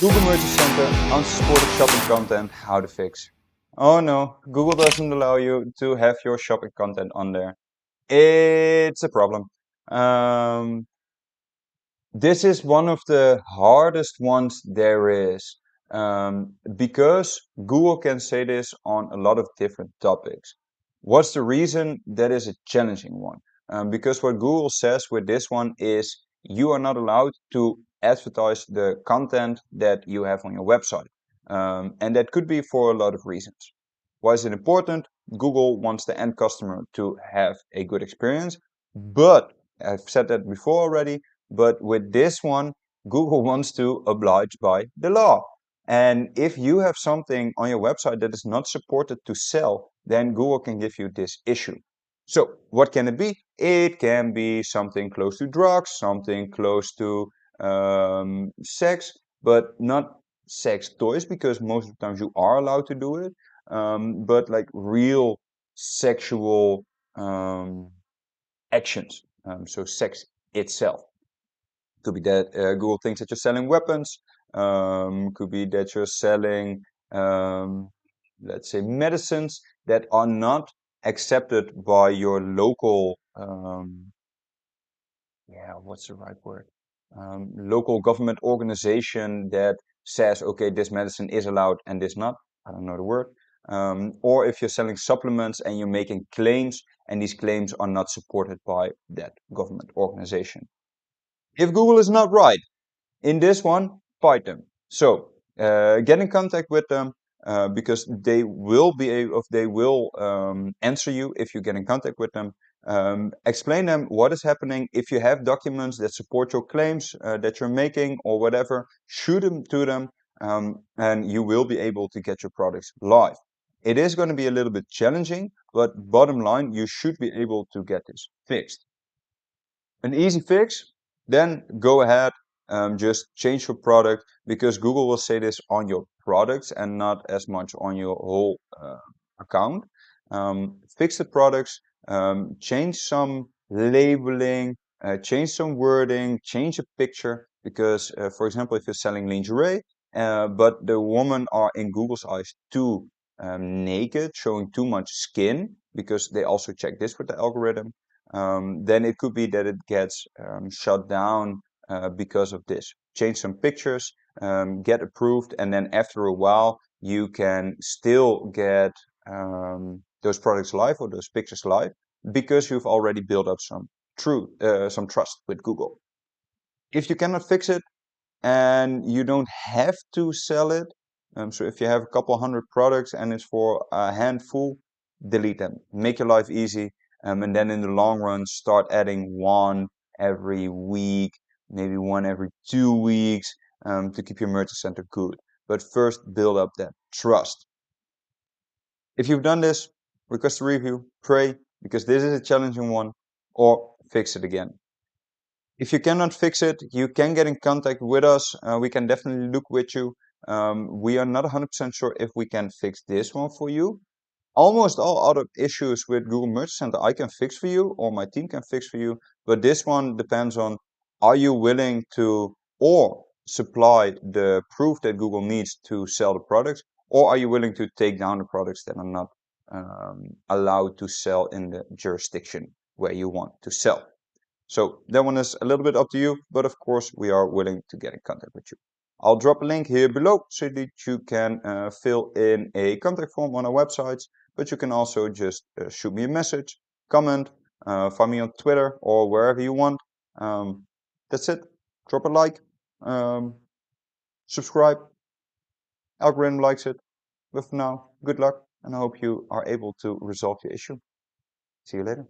Google Merchant Center, unsupported shopping content, how to fix. Oh no, Google doesn't allow you to have your shopping content on there. It's a problem. Um, this is one of the hardest ones there is because Google can say this on a lot of different topics. What's the reason? That is a challenging one. Because what Google says with this one is you are not allowed to advertise the content that you have on your website. And that could be for a lot of reasons. Why is it important? Google wants the end customer to have a good experience, but I've said that before already, but with this one, Google wants to oblige by the law. And if you have something on your website that is not supported to sell, then Google can give you this issue. So what can it be? It can be something close to drugs, something close to sex, but not sex toys, because most of the times you are allowed to do it. But like real sexual actions. So sex itself. Could be that Google thinks that you're selling weapons. Could be that you're selling, let's say, medicines that are not accepted by your local, what's the right word? Local government organization that says, okay, this medicine is allowed and this not. I don't know the word. Or if you're selling supplements and you're making claims and these claims are not supported by that government organization. If Google is not right in this one, fight them. So get in contact with them because they will be able, they will answer you if you get in contact with them. Explain them what is happening. If you have documents that support your claims that you're making or whatever, shoot them to them, and you will be able to get your products live. It is going to be a little bit challenging, but bottom line, you should be able to get this fixed. An easy fix, then go ahead, just change your product, because Google will say this on your products and not as much on your whole account. Fix the products, change some labeling, change some wording, change a picture, because for example, if you're selling lingerie, but the women are in Google's eyes too naked, showing too much skin, because they also check this with the algorithm, then it could be that it gets shut down because of this. Change some pictures, get approved, and then after a while you can still get those products live or those pictures live, because you've already built up some trust with Google. If you cannot fix it and you don't have to sell it, so if you have a couple hundred products and it's for a handful, delete them. Make your life easy, and then in the long run, start adding one every week, maybe one every 2 weeks, to keep your merchant center good. But first, build up that trust. If you've done this, request a review, pray, because this is a challenging one, or fix it again. If you cannot fix it, you can get in contact with us. We can definitely look with you. We are not 100% sure if we can fix this one for you. Almost all other issues with Google Merchant Center I can fix for you, or my team can fix for you. But this one depends on, are you willing to or supply the proof that Google needs to sell the products, or are you willing to take down the products that are not allowed to sell in the jurisdiction where you want to sell. So that one is a little bit up to you, but of course we are willing to get in contact with you. I'll drop a link here below so that you can fill in a contact form on our websites, but you can also just shoot me a message, comment, find me on Twitter or wherever you want. That's it. Drop a like, subscribe. Algorithm likes it. But for now, good luck, and I hope you are able to resolve your issue. See you later.